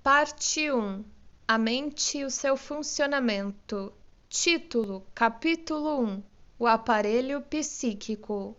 Parte 1. A mente e o seu funcionamento. Título: Capítulo 1. O aparelho psíquico.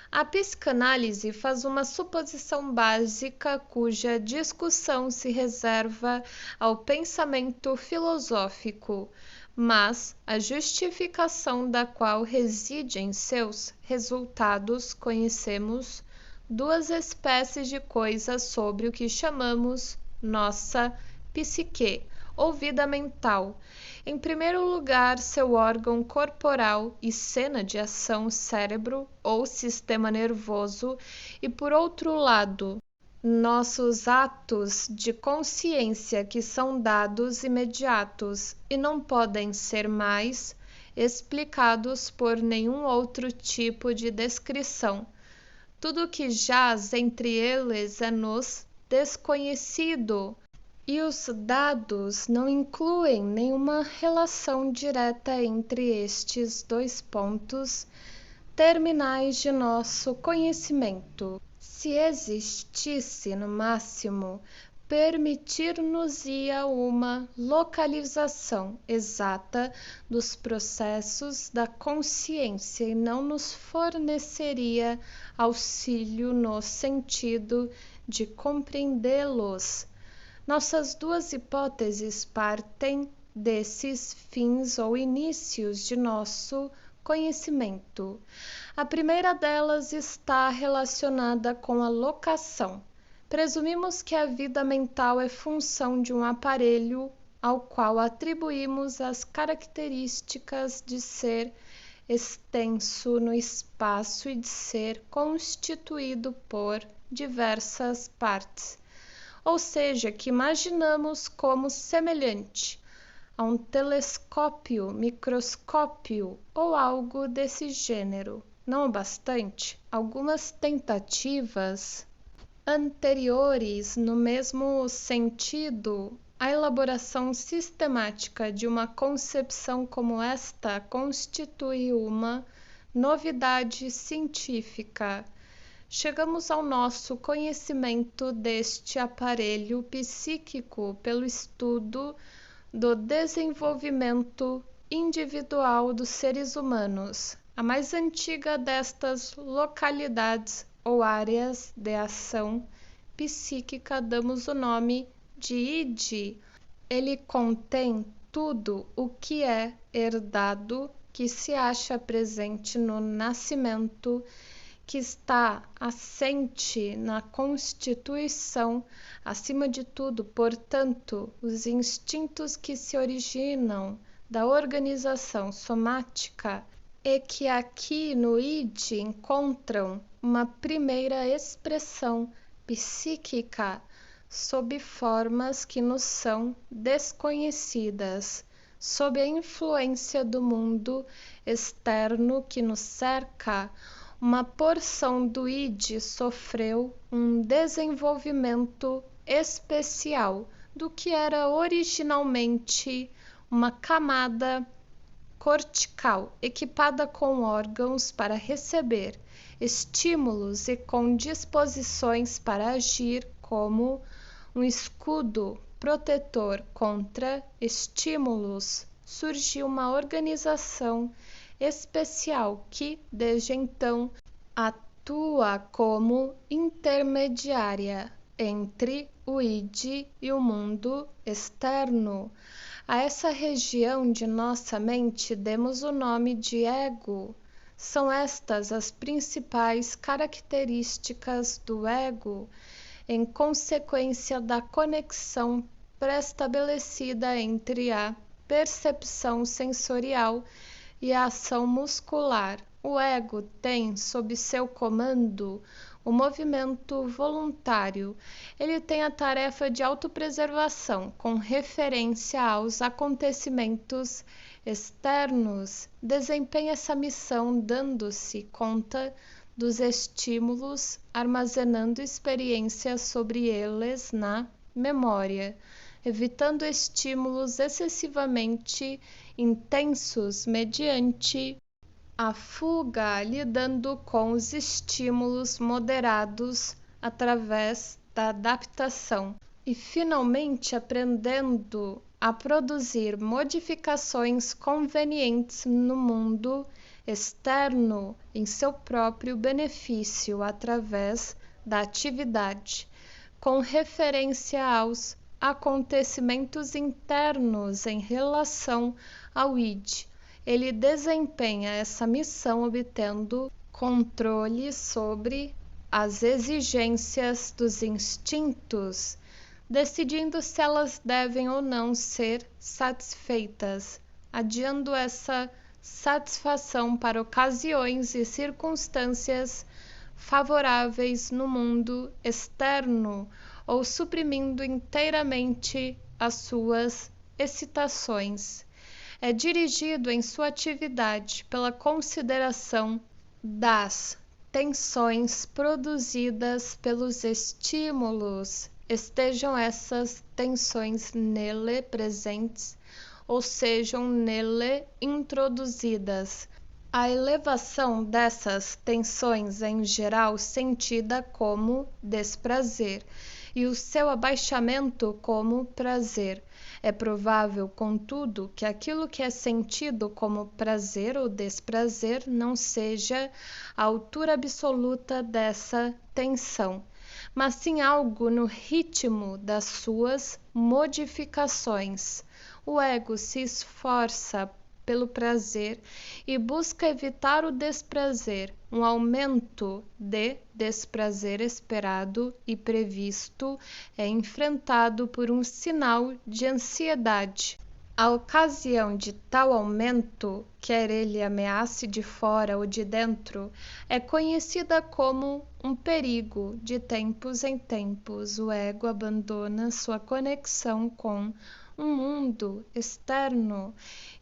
A psicanálise faz uma suposição básica cuja discussão se reserva ao pensamento filosófico, mas a justificação da qual reside em seus resultados. Conhecemos duas espécies de coisas sobre o que chamamos nossa psique ou vida mental. Em primeiro lugar, seu órgão corporal e cena de ação, cérebro ou sistema nervoso, e por outro lado, nossos atos de consciência, que são dados imediatos e não podem ser mais explicados por nenhum outro tipo de descrição. Tudo que jaz entre eles é-nos desconhecido, e os dados não incluem nenhuma relação direta entre estes dois pontos terminais de nosso conhecimento. Se existisse, no máximo, permitir-nos-ia uma localização exata dos processos da consciência e não nos forneceria auxílio no sentido de compreendê-los. Nossas duas hipóteses partem desses fins ou inícios de nosso conhecimento. A primeira delas está relacionada com a locação. Presumimos que a vida mental é função de um aparelho ao qual atribuímos as características de ser extenso no espaço e de ser constituído por diversas partes, ou seja, que imaginamos como semelhante a um telescópio, microscópio ou algo desse gênero. Não bastante, algumas tentativas anteriores no mesmo sentido, a elaboração sistemática de uma concepção como esta constitui uma novidade científica. Chegamos ao nosso conhecimento deste aparelho psíquico pelo estudo do desenvolvimento individual dos seres humanos. A mais antiga destas localidades ou áreas de ação psíquica damos o nome de id. Ele contém tudo o que é herdado, que se acha presente no nascimento, que está assente na constituição, acima de tudo, portanto, os instintos que se originam da organização somática e que aqui no id encontram uma primeira expressão psíquica sob formas que nos são desconhecidas, sob a influência do mundo externo que nos cerca. Uma porção do id sofreu um desenvolvimento especial do que era originalmente uma camada cortical equipada com órgãos para receber estímulos e com disposições para agir como um escudo protetor contra estímulos. Surgiu uma organização especial que, desde então, atua como intermediária entre o id e o mundo externo. A essa região de nossa mente demos o nome de ego. São estas as principais características do ego, em consequência da conexão pré-estabelecida entre a percepção sensorial e a ação muscular. O ego tem sob seu comando o movimento voluntário. Ele tem a tarefa de autopreservação com referência aos acontecimentos externos. Desempenha essa missão dando-se conta dos estímulos, armazenando experiências sobre eles na memória, evitando estímulos excessivamente intensos mediante a fuga, lidando com os estímulos moderados através da adaptação. e finalmente aprendendo a produzir modificações convenientes no mundo externo em seu próprio benefício através da atividade, com referência aos acontecimentos internos em relação ao id. Ele desempenha essa missão obtendo controle sobre as exigências dos instintos, decidindo se elas devem ou não ser satisfeitas, adiando essa satisfação para ocasiões e circunstâncias favoráveis no mundo externo ou suprimindo inteiramente as suas excitações. É dirigido em sua atividade pela consideração das tensões produzidas pelos estímulos, estejam essas tensões nele presentes ou sejam nele introduzidas. A elevação dessas tensões é em geral sentida como desprazer e o seu abaixamento como prazer. É provável, contudo, que aquilo que é sentido como prazer ou desprazer não seja a altura absoluta dessa tensão, mas sim algo no ritmo das suas modificações. O ego se esforça pelo prazer e busca evitar o desprazer. Um aumento de desprazer esperado e previsto é enfrentado por um sinal de ansiedade. A ocasião de tal aumento, quer ele ameace de fora ou de dentro, é conhecida como um perigo. De tempos em tempos, o ego abandona sua conexão com um mundo externo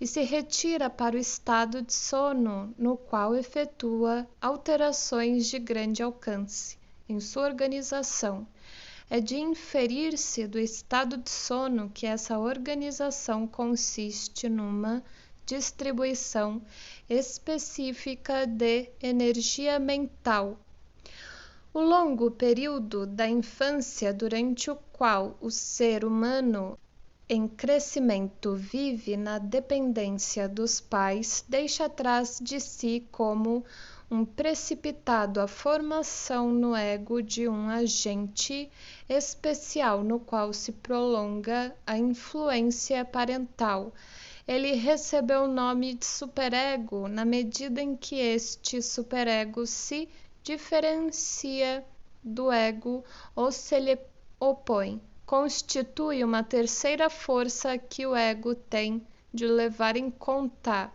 e se retira para o estado de sono, no qual efetua alterações de grande alcance em sua organização. É de inferir-se do estado de sono que essa organização consiste numa distribuição específica de energia mental. O longo período da infância durante o qual o ser humano em crescimento vive na dependência dos pais deixa atrás de si como um precipitado a formação no ego de um agente especial no qual se prolonga a influência parental. Ele recebeu o nome de superego na medida em que este superego se diferencia do ego ou se lhe opõe. Constitui uma terceira força que o ego tem de levar em conta.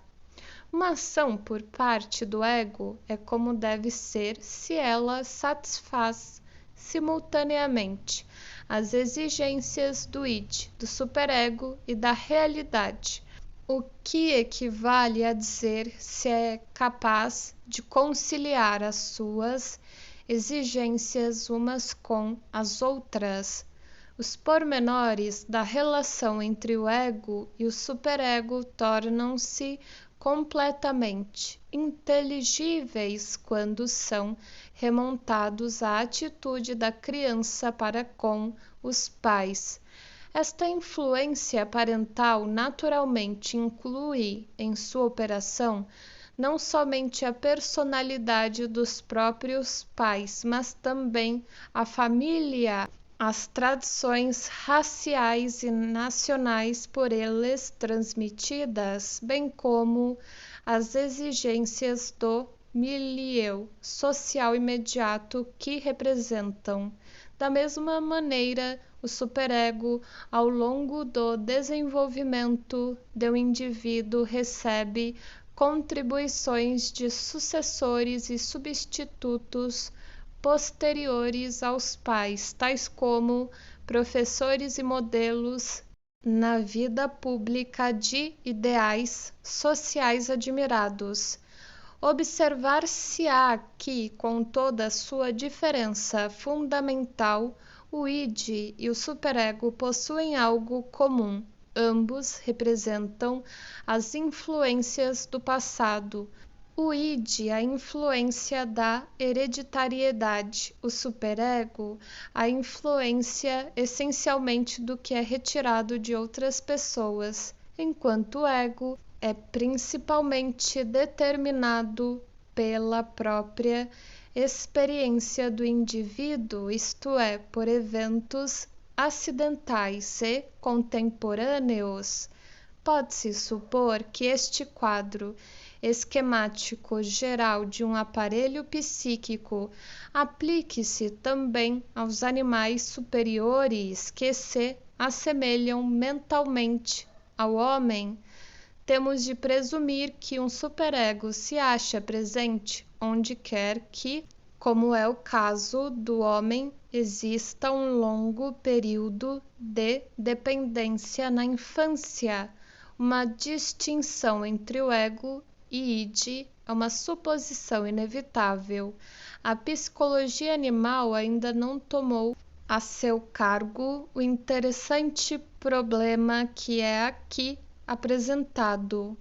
Uma ação por parte do ego é como deve ser se ela satisfaz simultaneamente as exigências do id, do superego e da realidade, o que equivale a dizer se é capaz de conciliar as suas exigências umas com as outras. Os pormenores da relação entre o ego e o superego tornam-se completamente inteligíveis quando são remontados à atitude da criança para com os pais. Esta influência parental naturalmente inclui em sua operação não somente a personalidade dos próprios pais, mas também a família, as tradições raciais e nacionais por eles transmitidas, bem como as exigências do milieu social imediato que representam. Da mesma maneira, o superego, ao longo do desenvolvimento do indivíduo, recebe contribuições de sucessores e substitutos posteriores aos pais, tais como professores e modelos na vida pública de ideais sociais admirados. Observar-se-á que, com toda a sua diferença fundamental, o id e o superego possuem algo comum. Ambos representam as influências do passado, O id, a influência da hereditariedade, o superego, a influência essencialmente do que é retirado de outras pessoas, enquanto o ego é principalmente determinado pela própria experiência do indivíduo, isto é, por eventos acidentais e contemporâneos. Pode-se supor que este quadro esquemático geral de um aparelho psíquico aplique-se também aos animais superiores que se assemelham mentalmente ao homem. Temos de presumir que um superego se acha presente onde quer que, como é o caso do homem, exista um longo período de dependência na infância. Uma distinção entre o ego e id é uma suposição inevitável. A psicologia animal ainda não tomou a seu cargo o interessante problema que é aqui apresentado.